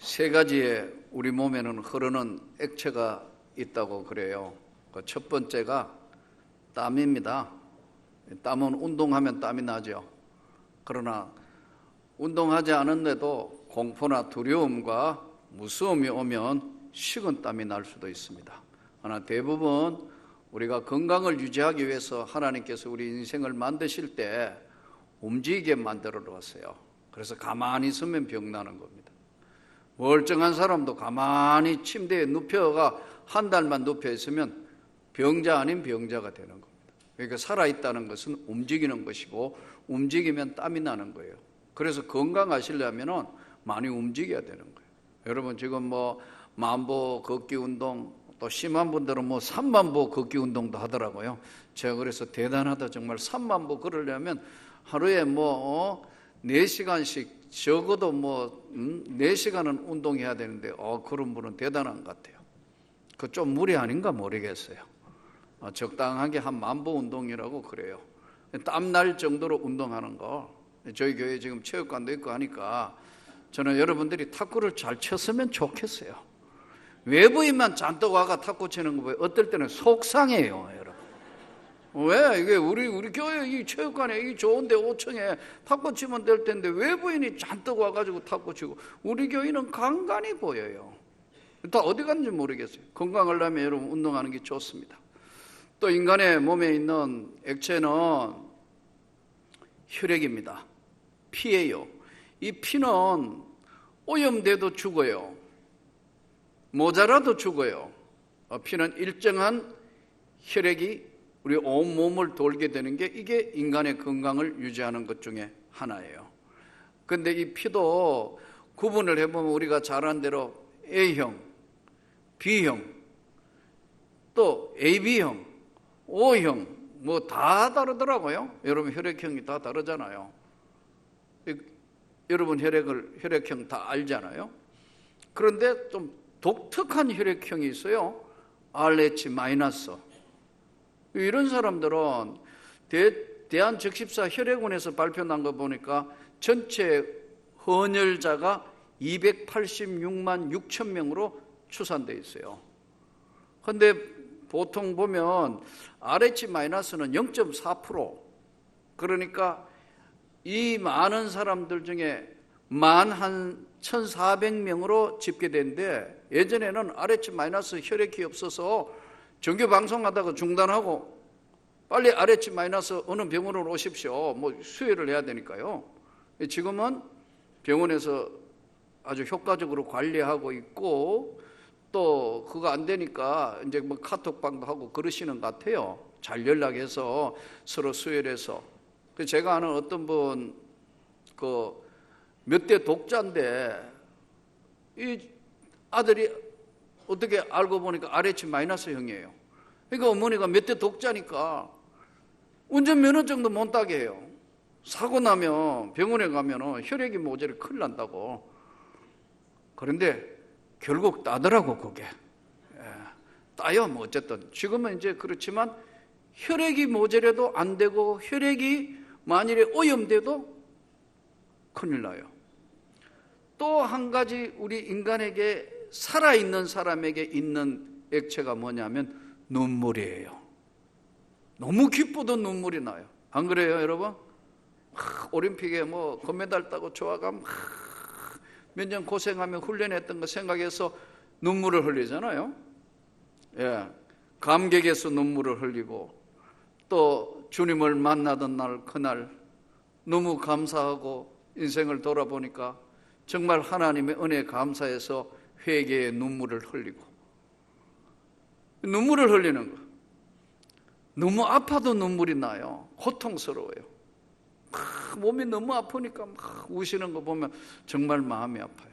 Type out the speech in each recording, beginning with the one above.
세 가지의 우리 몸에는 흐르는 액체가 있다고 그래요. 그 첫 번째가 땀입니다. 땀은 운동하면 땀이 나죠. 그러나 운동하지 않은데도 공포나 두려움과 무서움이 오면 식은땀이 날 수도 있습니다. 그러나 대부분 우리가 건강을 유지하기 위해서 하나님께서 우리 인생을 만드실 때 움직이게 만들어 놓았어요. 그래서 가만히 있으면 병나는 겁니다. 멀쩡한 사람도 가만히 침대에 눕혀가 한 달만 눕혀 있으면 병자 아닌 병자가 되는 겁니다. 그러니까 살아있다는 것은 움직이는 것이고 움직이면 땀이 나는 거예요. 그래서 건강하시려면 많이 움직여야 되는 거예요. 여러분 지금 뭐 만보 걷기 운동, 또 심한 분들은 뭐 3만보 걷기 운동도 하더라고요. 제가 그래서 대단하다 정말 3만보 걸으려면 하루에 뭐 4시간씩 적어도 뭐 4시간은 운동해야 되는데 그런 분은 대단한 것 같아요. 그 좀 무리 아닌가 모르겠어요. 적당하게 한 10,000보 운동이라고 그래요. 땀날 정도로 운동하는 거. 저희 교회 지금 체육관도 있고 하니까 저는 여러분들이 탁구를 잘 쳤으면 좋겠어요. 외부인만 잔뜩 와가 탁구 치는 거 보여 어떨 때는 속상해요, 여러분. 왜? 이게 우리 교회 이 체육관에 이 좋은데 5층에 탁구 치면 될 텐데 외부인이 잔뜩 와가지고 탁구 치고 우리 교회는 간간히 보여요. 다 어디 갔는지 모르겠어요. 건강하려면 여러분 운동하는 게 좋습니다. 또 인간의 몸에 있는 액체는 혈액입니다. 피예요. 이 피는 오염돼도 죽어요. 모자라도 죽어요. 피는 일정한 혈액이 우리 온몸을 돌게 되는 게 이게 인간의 건강을 유지하는 것 중에 하나예요. 그런데 이 피도 구분을 해보면 우리가 잘 아는 대로 A형, B형, 또 AB형, O형 뭐 다 다르더라고요. 여러분 혈액형이 다 다르잖아요. 여러분 혈액형 다 알잖아요. 그런데 좀 독특한 혈액형이 있어요. RH-. 이런 사람들은 대한적십사 혈액원에서 발표난 거 보니까 전체 헌혈자가 286만 6천 명으로 추산되어 있어요. 그런데 보통 보면 RH-는 0.4%. 그러니까 이 많은 사람들 중에 11,400명으로 집계되는데 예전에는 RH- 혈액이 없어서 정규 방송하다가 중단하고 빨리 RH- 어느 병원으로 오십시오. 뭐 수혈을 해야 되니까요. 지금은 병원에서 아주 효과적으로 관리하고 있고 또 그거 안 되니까 이제 뭐 카톡방도 하고 그러시는 것 같아요. 잘 연락해서 서로 수혈해서. 제가 아는 어떤 분 몇 대 독자인데 이 아들이 어떻게 알고 보니까 RH-형이에요. 그러니까 어머니가 몇 대 독자니까 운전면허증도 못 따게 해요. 사고 나면 병원에 가면 혈액이 모자라 큰일 난다고. 그런데 결국 따더라고 그게. 따요 뭐 어쨌든. 지금은 이제 그렇지만 혈액이 모자라도 안 되고 혈액이 만일에 오염돼도 큰일 나요. 또 한 가지 우리 인간에게 살아있는 사람에게 있는 액체가 뭐냐면 눈물이에요. 너무 기뻐도 눈물이 나요. 안 그래요 여러분? 올림픽에 뭐 금메달 따고 좋아가면 몇 년 고생하며 훈련했던 거 생각해서 눈물을 흘리잖아요. 예, 감격에서 눈물을 흘리고 또 주님을 만나던 날 그날 너무 감사하고 인생을 돌아보니까 정말 하나님의 은혜에 감사해서 회개의 눈물을 흘리고 눈물을 흘리는 거. 너무 아파도 눈물이 나요. 고통스러워요. 몸이 너무 아프니까 막 우시는 거 보면 정말 마음이 아파요.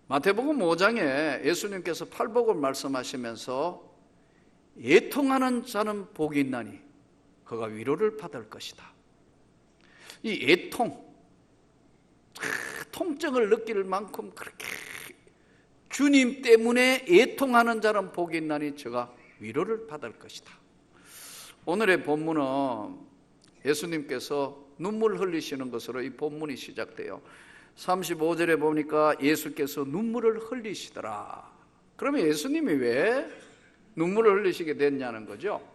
마태복음 5장에 예수님께서 팔복을 말씀하시면서 애통하는 자는 복이 있나니 그가 위로를 받을 것이다. 이 애통, 통증을 느낄 만큼 그렇게 주님 때문에 애통하는 자는 복이 있나니 저가 위로를 받을 것이다. 오늘의 본문은 예수님께서 눈물 흘리시는 것으로 이 본문이 시작돼요. 35절에 보니까 예수께서 눈물을 흘리시더라. 그러면 예수님이 왜 눈물을 흘리시게 됐냐는 거죠.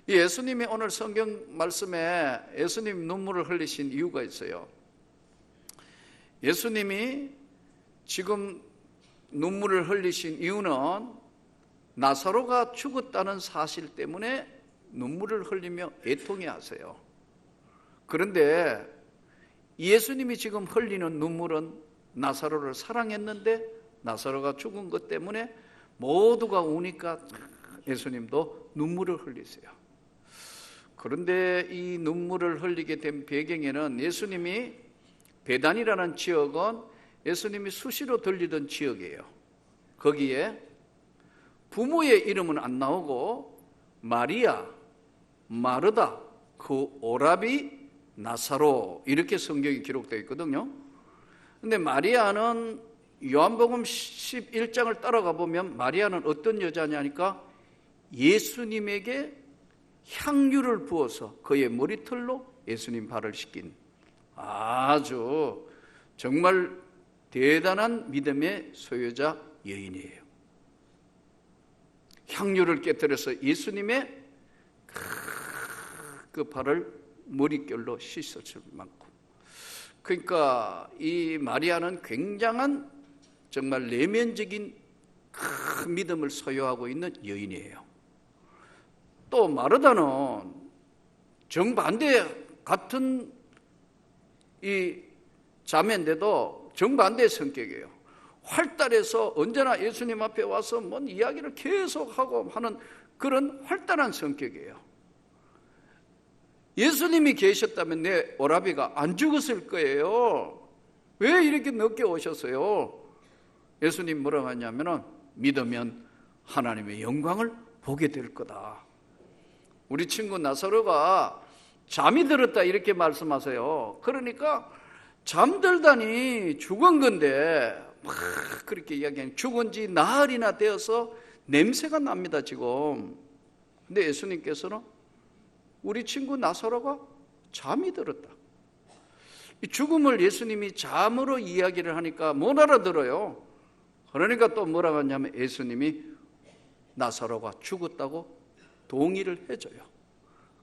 예수님이 오늘 성경 말씀에 예수님 눈물을 흘리신 이유가 있어요. 예수님이 지금 눈물을 흘리신 이유는 나사로가 죽었다는 사실 때문에 눈물을 흘리며 애통해 하세요. 그런데 예수님이 지금 흘리는 눈물은 나사로를 사랑했는데 나사로가 죽은 것 때문에 모두가 우니까 예수님도 눈물을 흘리세요. 그런데 이 눈물을 흘리게 된 배경에는 예수님이 베단이라는 지역은 예수님이 수시로 들리던 지역이에요. 거기에 부모의 이름은 안 나오고 마리아, 마르다, 그 오라비, 나사로 이렇게 성경이 기록되어 있거든요. 근데 마리아는 요한복음 11장을 따라가 보면 마리아는 어떤 여자냐니까 예수님에게 향유를 부어서 그의 머리털로 예수님 발을 씻긴 아주 정말 대단한 믿음의 소유자 여인이에요. 향유를 깨뜨려서 예수님의 그 발을 머릿결로 씻었을 만큼, 그러니까 이 마리아는 굉장한 정말 내면적인 큰 믿음을 소유하고 있는 여인이에요. 또 마르다는 정반대 같은 이 자매인데도 정반대의 성격이에요. 활달해서 언제나 예수님 앞에 와서 뭔 이야기를 계속하고 하는 그런 활달한 성격이에요. 예수님이 계셨다면 내 오라비가 안 죽었을 거예요. 왜 이렇게 늦게 오셨어요? 예수님 뭐라고 하냐면은 믿으면 하나님의 영광을 보게 될 거다. 우리 친구 나사로가 잠이 들었다 이렇게 말씀하세요. 그러니까 잠들다니 죽은 건데 막 그렇게 이야기하는, 죽은 지 나흘이나 되어서 냄새가 납니다 지금. 근데 예수님께서는 우리 친구 나사로가 잠이 들었다. 이 죽음을 예수님이 잠으로 이야기를 하니까 못 알아들어요. 그러니까 또 뭐라고 하냐면 예수님이 나사로가 죽었다고 동의를 해줘요.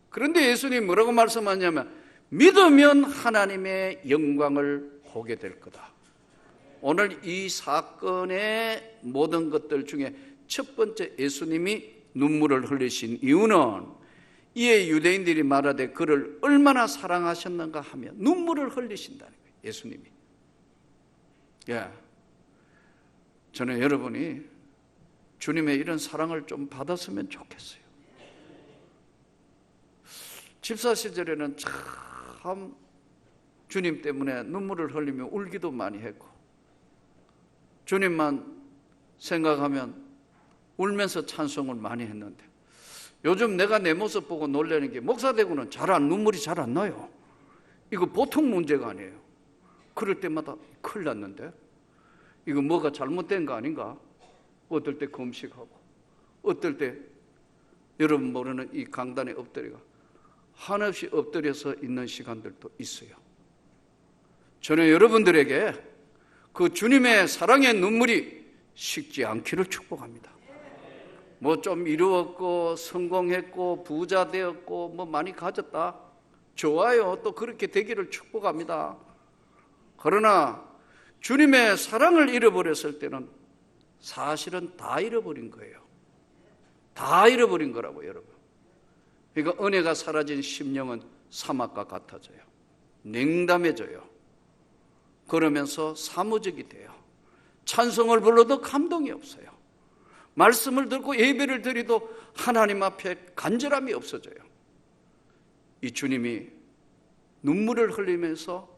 그런데 예수님이 뭐라고 말씀하냐면 믿으면 하나님의 영광을 보게 될 거다. 오늘 이 사건의 모든 것들 중에 첫 번째 예수님이 눈물을 흘리신 이유는 이에 유대인들이 말하되 그를 얼마나 사랑하셨는가 하며 눈물을 흘리신다는 거예요. 예수님이. 저는 여러분이 주님의 이런 사랑을 좀 받았으면 좋겠어요. 집사 시절에는 참 주님 때문에 눈물을 흘리며 울기도 많이 했고 주님만 생각하면 울면서 찬송을 많이 했는데 요즘 내가 내 모습 보고 놀라는 게 목사 되고는 눈물이 잘 안 나요. 이거 보통 문제가 아니에요. 그럴 때마다 큰일 났는데 이거 뭐가 잘못된 거 아닌가? 어떨 때 금식하고 어떨 때 여러분 모르는 이 강단에 엎드려가 한없이 엎드려서 있는 시간들도 있어요. 저는 여러분들에게 그 주님의 사랑의 눈물이 식지 않기를 축복합니다. 뭐 좀 이루었고 성공했고 부자 되었고 뭐 많이 가졌다, 좋아요. 또 그렇게 되기를 축복합니다. 그러나 주님의 사랑을 잃어버렸을 때는 사실은 다 잃어버린 거예요. 다 잃어버린 거라고 여러분. 그러니까 은혜가 사라진 심령은 사막과 같아져요. 냉담해져요. 그러면서 사무적이 돼요. 찬송을 불러도 감동이 없어요. 말씀을 듣고 예배를 드려도 하나님 앞에 간절함이 없어져요. 이 주님이 눈물을 흘리면서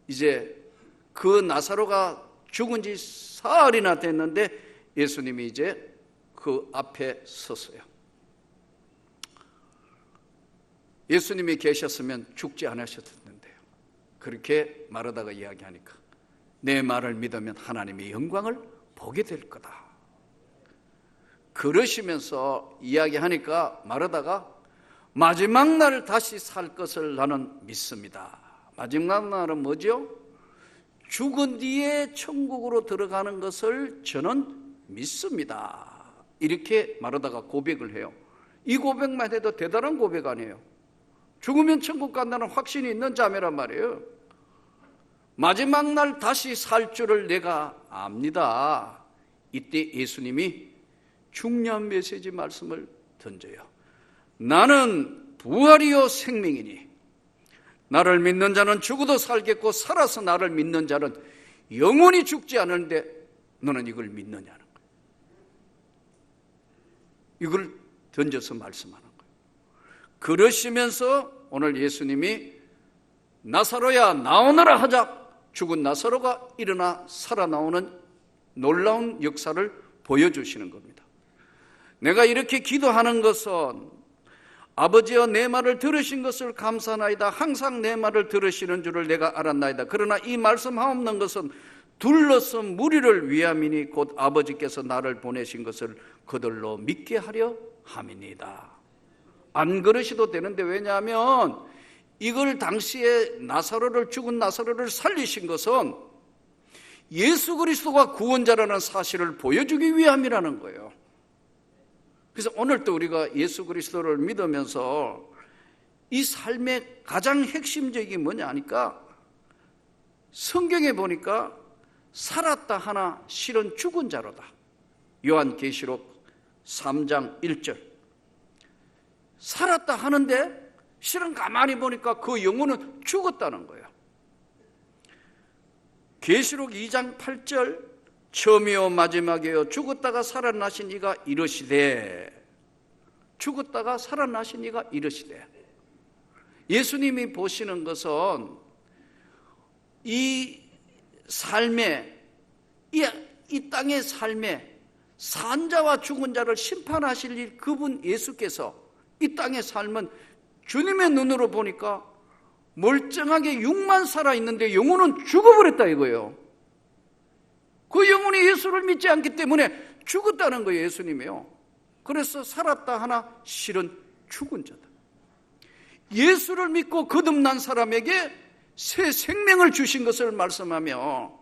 이제 그 나사로가 죽은 지 사흘이나 됐는데 예수님이 이제 그 앞에 섰어요. 예수님이 계셨으면 죽지 않으셨을 텐데요. 그렇게 마르다가 이야기하니까 내 말을 믿으면 하나님의 영광을 보게 될 거다. 그러시면서 이야기하니까 마르다가 마지막 날 다시 살 것을 나는 믿습니다. 마지막 날은 뭐죠? 죽은 뒤에 천국으로 들어가는 것을 저는 믿습니다. 이렇게 말하다가 고백을 해요. 이 고백만 해도 대단한 고백 아니에요? 죽으면 천국 간다는 확신이 있는 자매란 말이에요. 마지막 날 다시 살 줄을 내가 압니다. 이때 예수님이 중요한 메시지 말씀을 던져요. 나는 부활이요 생명이니 나를 믿는 자는 죽어도 살겠고 살아서 나를 믿는 자는 영원히 죽지 않는데 너는 이걸 믿느냐는 거예요. 이걸 던져서 말씀하는 거예요. 그러시면서 오늘 예수님이 나사로야 나오너라 하자 죽은 나사로가 일어나 살아나오는 놀라운 역사를 보여주시는 겁니다. 내가 이렇게 기도하는 것은 아버지여 내 말을 들으신 것을 감사하나이다. 항상 내 말을 들으시는 줄을 내가 알았나이다. 그러나 이 말씀하옵는 것은 둘러선 무리를 위함이니 곧 아버지께서 나를 보내신 것을 그들로 믿게 하려 함이니이다. 안 그러셔도 되는데, 왜냐하면 이걸 당시에 나사로를, 죽은 나사로를 살리신 것은 예수 그리스도가 구원자라는 사실을 보여주기 위함이라는 거예요. 그래서 오늘도 우리가 예수 그리스도를 믿으면서 이 삶의 가장 핵심적인 뭐냐 하니까, 성경에 보니까 살았다 하나 실은 죽은 자로다. 요한계시록 3장 1절. 살았다 하는데 실은 가만히 보니까 그 영혼은 죽었다는 거예요. 계시록 2장 8절, 처음이요 마지막이요 죽었다가 살아나신 이가 이르시되, 죽었다가 살아나신 이가 이르시되. 예수님이 보시는 것은 이 삶에, 이 땅의 삶에 산 자와 죽은 자를 심판하실 일, 그분 예수께서 이 땅의 삶은 주님의 눈으로 보니까 멀쩡하게 육만 살아있는데 영혼은 죽어버렸다 이거예요. 그 영혼이 예수를 믿지 않기 때문에 죽었다는 거예요, 예수님이요. 그래서 살았다 하나 실은 죽은 자다. 예수를 믿고 거듭난 사람에게 새 생명을 주신 것을 말씀하며,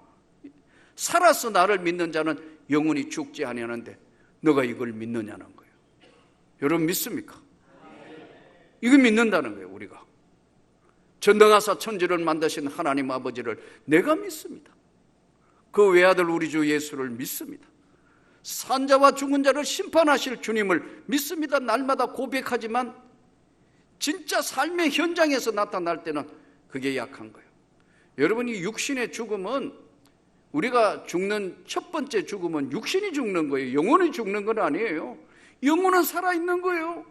살아서 나를 믿는 자는 영원히 죽지 아니하는데 너가 이걸 믿느냐는 거예요. 여러분 믿습니까? 이거 믿는다는 거예요. 우리가 전능하사 천지를 만드신 하나님 아버지를 내가 믿습니다. 그 외아들 우리 주 예수를 믿습니다. 산자와 죽은 자를 심판하실 주님을 믿습니다. 날마다 고백하지만 진짜 삶의 현장에서 나타날 때는 그게 약한 거예요. 여러분이 육신의 죽음은, 우리가 죽는 첫 번째 죽음은 육신이 죽는 거예요. 영혼이 죽는 건 아니에요. 영혼은 살아있는 거예요.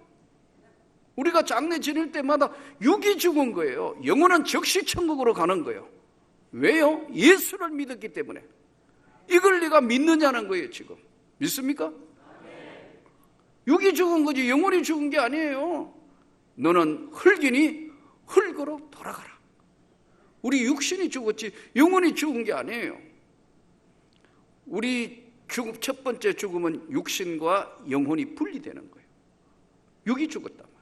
우리가 장례 지낼 때마다 육이 죽은 거예요. 영혼은 즉시 천국으로 가는 거예요. 왜요? 예수를 믿었기 때문에. 이걸 네가 믿느냐는 거예요. 지금 믿습니까? 육이 죽은 거지 영혼이 죽은 게 아니에요. 너는 흙이니 흙으로 돌아가라. 우리 육신이 죽었지 영혼이 죽은 게 아니에요. 우리 첫 번째 죽음은 육신과 영혼이 분리되는 거예요. 육이 죽었단 말이에요.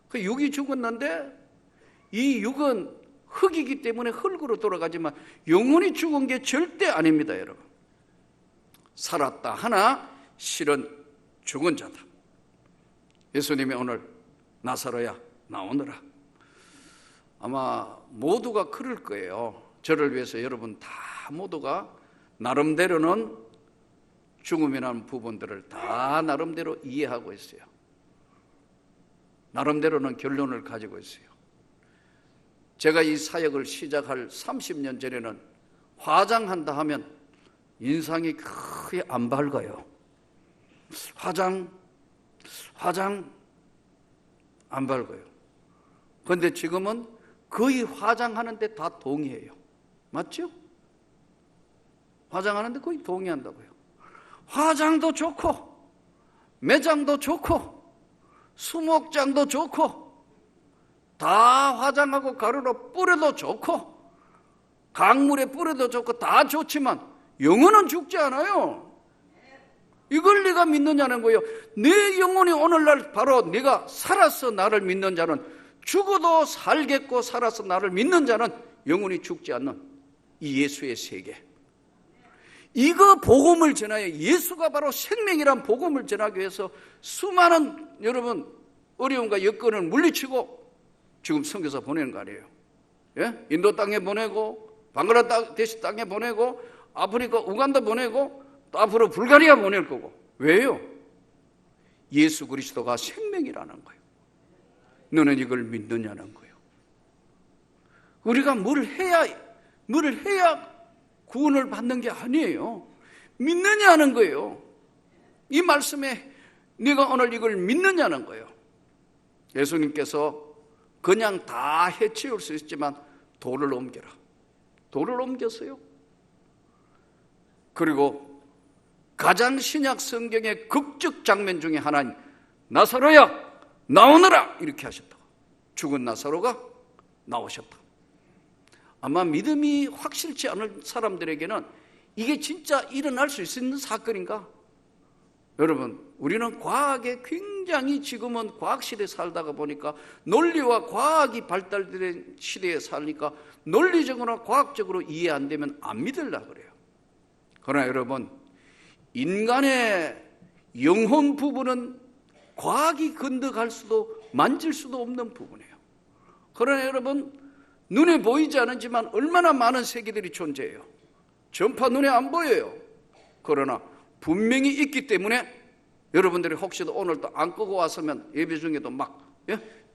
그 육이 죽었는데 이 육은 흙이기 때문에 흙으로 돌아가지만 영혼이 죽은 게 절대 아닙니다, 여러분. 살았다 하나 실은 죽은 자다. 예수님이 오늘 나사로야 나오너라. 아마 모두가 그럴 거예요. 저를 위해서 여러분 다 모두가 나름대로는 죽음이라는 부분들을 다 나름대로 이해하고 있어요. 나름대로는 결론을 가지고 있어요. 제가 이 사역을 시작할 30년 전에는 화장한다 하면 인상이 크게 안 밝아요. 화장 안 밝아요. 그런데 지금은 거의 화장하는데 다 동의해요. 맞죠? 화장하는데 거의 동의한다고요. 화장도 좋고 매장도 좋고 수목장도 좋고 다 화장하고 가루로 뿌려도 좋고 강물에 뿌려도 좋고 다 좋지만 영혼은 죽지 않아요. 이걸 네가 믿느냐는 거예요. 내 영혼이 오늘날 바로 네가 살아서 나를 믿는 자는, 죽어도 살겠고 살아서 나를 믿는 자는 영혼이 죽지 않는 이 예수의 세계. 이거 복음을 전하여 예수가 바로 생명이란 복음을 전하기 위해서 수많은 여러분 어려움과 여건을 물리치고 지금 선교사 보내는 거 아니에요. 예? 인도 땅에 보내고 방글라데시 땅에 보내고 아프리카 우간다 보내고 또 앞으로 불가리아 보낼 거고. 왜요? 예수 그리스도가 생명이라는 거예요. 너는 이걸 믿느냐는 거예요. 우리가 뭘 해야 구원을 받는 게 아니에요. 믿느냐는 거예요. 이 말씀에 네가 오늘 이걸 믿느냐는 거예요. 예수님께서 그냥 다 해치울 수 있지만 돌을 옮겨라. 돌을 옮겼어요. 그리고 가장 신약 성경의 극적 장면 중에 하나인 나사로야 나오너라 이렇게 하셨다. 죽은 나사로가 나오셨다. 아마 믿음이 확실치 않은 사람들에게는 이게 진짜 일어날 수 있는 사건인가? 여러분, 우리는 과학에 굉장히 지금은 과학시대에 살다가 보니까 논리와 과학이 발달된 시대에 사니까 논리적으로 과학적으로 이해 안 되면 안 믿으려고 그래요. 그러나 여러분, 인간의 영혼 부분은 과학이 건드갈 수도 만질 수도 없는 부분이에요. 그러나 여러분, 눈에 보이지 않지만 얼마나 많은 세계들이 존재해요. 전파 눈에 안 보여요. 그러나 분명히 있기 때문에 여러분들이 혹시도 오늘도 안 끄고 왔으면 예배 중에도 막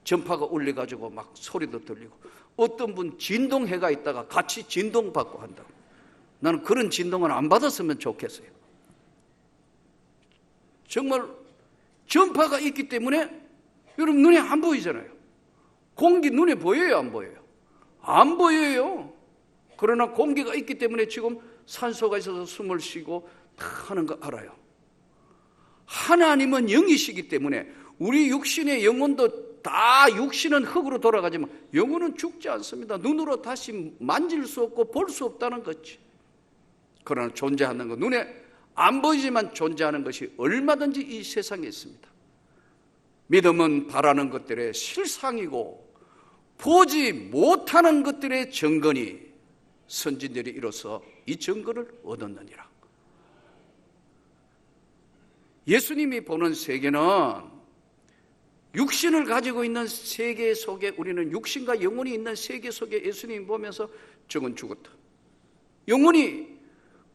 전파가 울려가지고 막 소리도 들리고 어떤 분 진동해가 있다가 같이 진동받고 한다고. 나는 그런 진동을 안 받았으면 좋겠어요. 정말 전파가 있기 때문에 여러분 눈에 안 보이잖아요. 공기 눈에 보여요, 안 보여요? 안 보여요. 그러나 공기가 있기 때문에 지금 산소가 있어서 숨을 쉬고 다 하는 거 알아요. 하나님은 영이시기 때문에 우리 육신의 영혼도 다 육신은 흙으로 돌아가지만 영혼은 죽지 않습니다. 눈으로 다시 만질 수 없고 볼 수 없다는 거지. 그러나 존재하는 것, 눈에 안 보이지만 존재하는 것이 얼마든지 이 세상에 있습니다. 믿음은 바라는 것들의 실상이고 보지 못하는 것들의 증거니 선진들이 이로써 이 증거를 얻었느니라. 예수님이 보는 세계는 육신을 가지고 있는 세계 속에 우리는 육신과 영혼이 있는 세계 속에 예수님이 보면서 저건 죽었다. 영혼이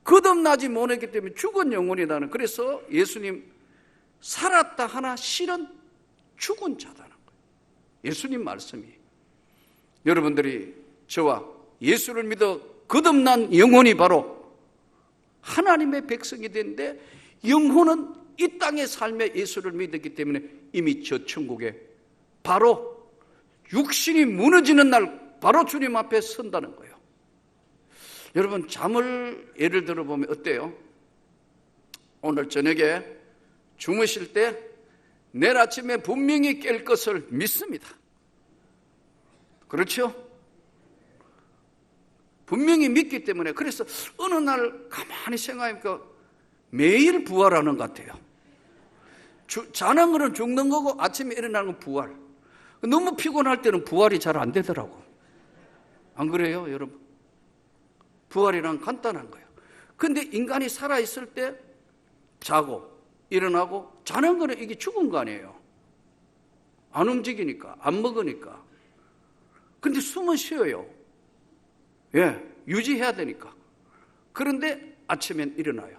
거듭나지 못했기 때문에 죽은 영혼이라는, 그래서 예수님 살았다 하나 실은 죽은 자다는 거예요. 예수님 말씀이 여러분들이 저와 예수를 믿어 거듭난 영혼이 바로 하나님의 백성이 되는데 영혼은 이 땅의 삶에 예수를 믿었기 때문에 이미 저 천국에 바로 육신이 무너지는 날 바로 주님 앞에 선다는 거예요. 여러분 잠을 예를 들어 보면 어때요? 오늘 저녁에 주무실 때 내일 아침에 분명히 깰 것을 믿습니다. 그렇죠? 분명히 믿기 때문에. 그래서 어느 날 가만히 생각하니까 매일 부활하는 것 같아요. 자는 거는 죽는 거고 아침에 일어나는 건 부활. 너무 피곤할 때는 부활이 잘 안 되더라고. 안 그래요, 여러분? 부활이란 간단한 거예요. 근데 인간이 살아있을 때 자고 일어나고, 자는 거는 이게 죽은 거 아니에요. 안 움직이니까, 안 먹으니까. 근데 숨은 쉬어요. 예, 유지해야 되니까. 그런데 아침엔 일어나요.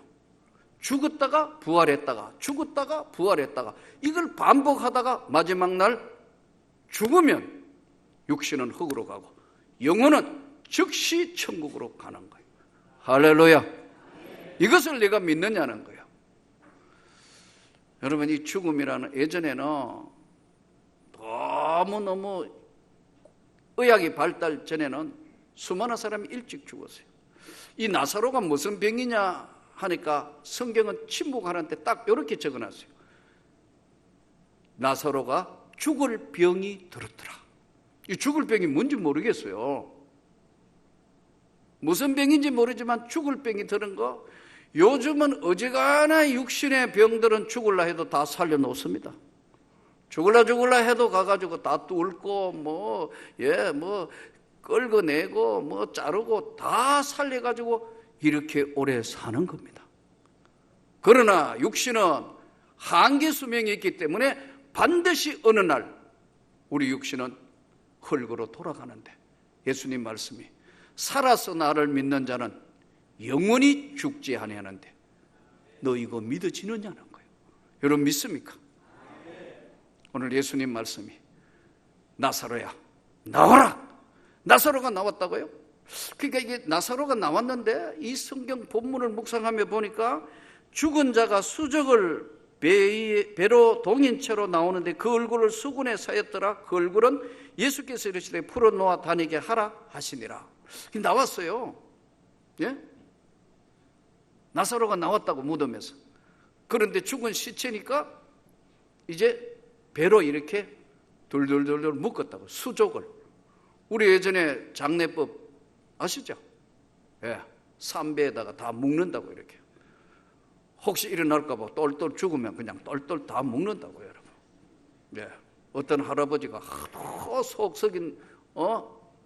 죽었다가 부활했다가 죽었다가 부활했다가 이걸 반복하다가 마지막 날 죽으면 육신은 흙으로 가고 영혼은 즉시 천국으로 가는 거예요. 할렐루야. 이것을 내가 믿느냐는 거예요. 여러분, 이 죽음이라는, 예전에는 너무너무 의학이 발달 전에는 수많은 사람이 일찍 죽었어요. 이 나사로가 무슨 병이냐 하니까 성경은 침묵하는데 딱 이렇게 적어놨어요. 나사로가 죽을 병이 들었더라. 이 죽을 병이 뭔지 모르겠어요. 무슨 병인지 모르지만 죽을 병이 들은 거. 요즘은 어지간한 육신의 병들은 죽을라 해도 다 살려놓습니다. 죽을라 해도 가가지고 다 뚫고 끌어내고 뭐 자르고 다 살려가지고 이렇게 오래 사는 겁니다. 그러나 육신은 한계 수명이 있기 때문에 반드시 어느 날 우리 육신은 흙으로 돌아가는데, 예수님 말씀이 살아서 나를 믿는 자는 영원히 죽지 아니하는데 너 이거 믿어지느냐는 거예요. 여러분 믿습니까? 오늘 예수님 말씀이 나사로야 나와라. 나사로가 나왔다고요? 그러니까 이게 나사로가 나왔는데 이 성경 본문을 묵상하며 보니까 죽은 자가 수적을 배로 동인 채로 나오는데 그 얼굴을 수군에 사였더라. 그 얼굴은 예수께서 이르시되 풀어놓아 다니게 하라 하시니라. 나왔어요. 예? 나사로가 나왔다고 무덤에서. 그런데 죽은 시체니까 이제 배로 이렇게 돌돌돌돌 묶었다고, 수족을. 우리 예전에 장례법 아시죠? 예, 삼배에다가 다 묶는다고 이렇게. 혹시 일어날까 봐 똘똘 죽으면 그냥 똘똘 다 묶는다고요, 여러분. 예, 어떤 할아버지가 하도 속 썩인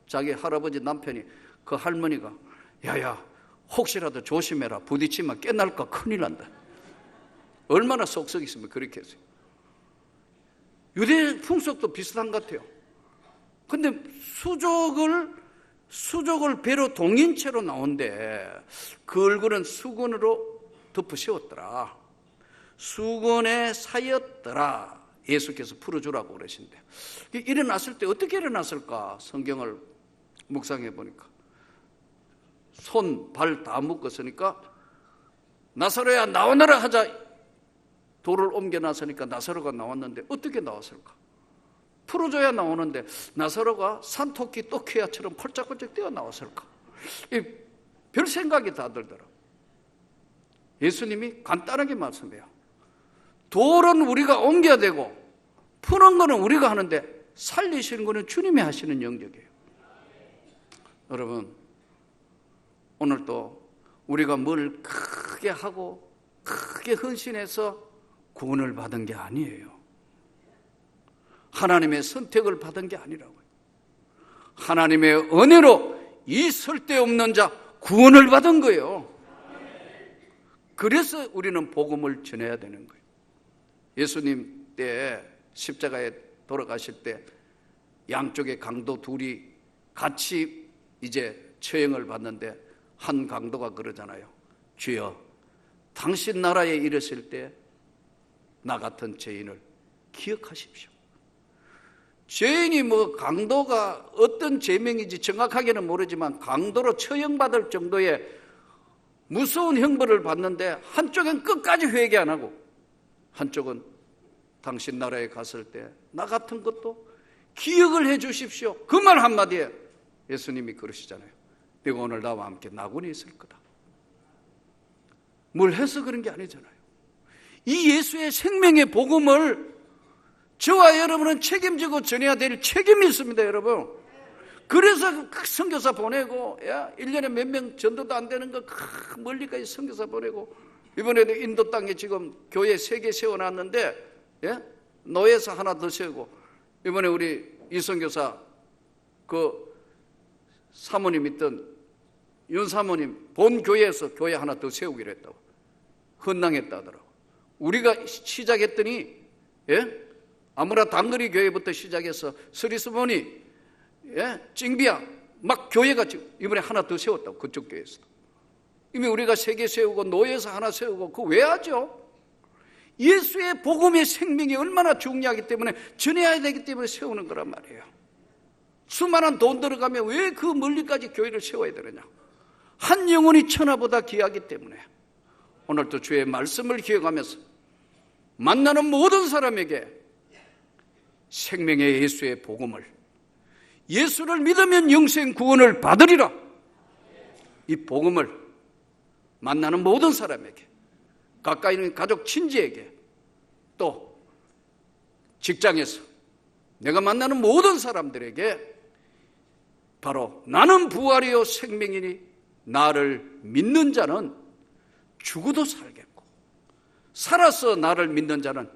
자기 할아버지 남편이, 그 할머니가 야야 혹시라도 조심해라, 부딪히면 깨날까 큰일 난다. 얼마나 속 썩있으면 그렇게 했어요. 유대 풍속도 비슷한 것 같아요. 근데 수족을 배로 동인 채로 나온데 그 얼굴은 수건으로 덮어 씌웠더라. 수건에 사였더라. 예수께서 풀어주라고 그러신데, 일어났을 때 어떻게 일어났을까? 성경을 묵상해 보니까 손, 발 다 묶었으니까 나사로야 나오너라 하자 돌을 옮겨놨으니까 나사로가 나왔는데 어떻게 나왔을까? 풀어줘야 나오는데 나사로가 산토끼 또케야처럼 펄짝펄짝 뛰어나왔을까? 별 생각이 다 들더라고요. 예수님이 간단하게 말씀해요. 돌은 우리가 옮겨야 되고 푸는 거는 우리가 하는데 살리시는 거는 주님이 하시는 영역이에요. 여러분, 오늘 또 우리가 뭘 크게 하고 크게 헌신해서 구원을 받은 게 아니에요. 하나님의 선택을 받은 게 아니라고요. 하나님의 은혜로 이 쓸데없는 자 구원을 받은 거예요. 그래서 우리는 복음을 전해야 되는 거예요. 예수님 때 십자가에 돌아가실 때 양쪽의 강도 둘이 같이 이제 처형을 받는데 한 강도가 그러잖아요. 주여, 당신 나라에 이르실 때 나 같은 죄인을 기억하십시오. 죄인이 강도가 어떤 죄명인지 정확하게는 모르지만 강도로 처형받을 정도의 무서운 형벌을 받는데 한쪽은 끝까지 회개 안 하고 한쪽은 당신 나라에 갔을 때 나 같은 것도 기억을 해 주십시오. 그 말 한마디에 예수님이 그러시잖아요. 내가 오늘 나와 함께 나군이 있을 거다. 뭘 해서 그런 게 아니잖아요. 이 예수의 생명의 복음을 저와 여러분은 책임지고 전해야 될 책임이 있습니다, 여러분. 그래서 선교사 보내고, 1년에 몇 명 전도도 안 되는 거 멀리까지 선교사 보내고, 이번에도 인도 땅에 지금 교회 3개 세워놨는데, 노예서 하나 더 세우고, 이번에 우리 이 선교사 그 사모님 있던 윤 사모님 본 교회에서 교회 하나 더 세우기로 했다고. 헌당했다 하더라고. 우리가 시작했더니, 아무라 단거리 교회부터 시작해서 스리스보니, 찡비야, 막 교회가 지금 이번에 하나 더 세웠다고. 그쪽 교회에서 이미 우리가 3개 세우고 노예서 하나 세우고. 그거 왜 하죠? 예수의 복음의 생명이 얼마나 중요하기 때문에 전해야 되기 때문에 세우는 거란 말이에요. 수많은 돈 들어가면 왜 그 멀리까지 교회를 세워야 되느냐? 한 영혼이 천하보다 귀하기 때문에. 오늘도 주의 말씀을 기억하면서 만나는 모든 사람에게 생명의 예수의 복음을, 예수를 믿으면 영생 구원을 받으리라, 이 복음을 만나는 모든 사람에게, 가까이 있는 가족 친지에게, 또 직장에서 내가 만나는 모든 사람들에게 바로 나는 부활이요 생명이니 나를 믿는 자는 죽어도 살겠고 살아서 나를 믿는 자는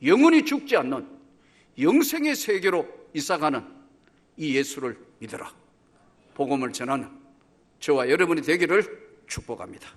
영원히 죽지 않는 영생의 세계로 이사가는 이 예수를 믿어라. 복음을 전하는 저와 여러분이 되기를 축복합니다.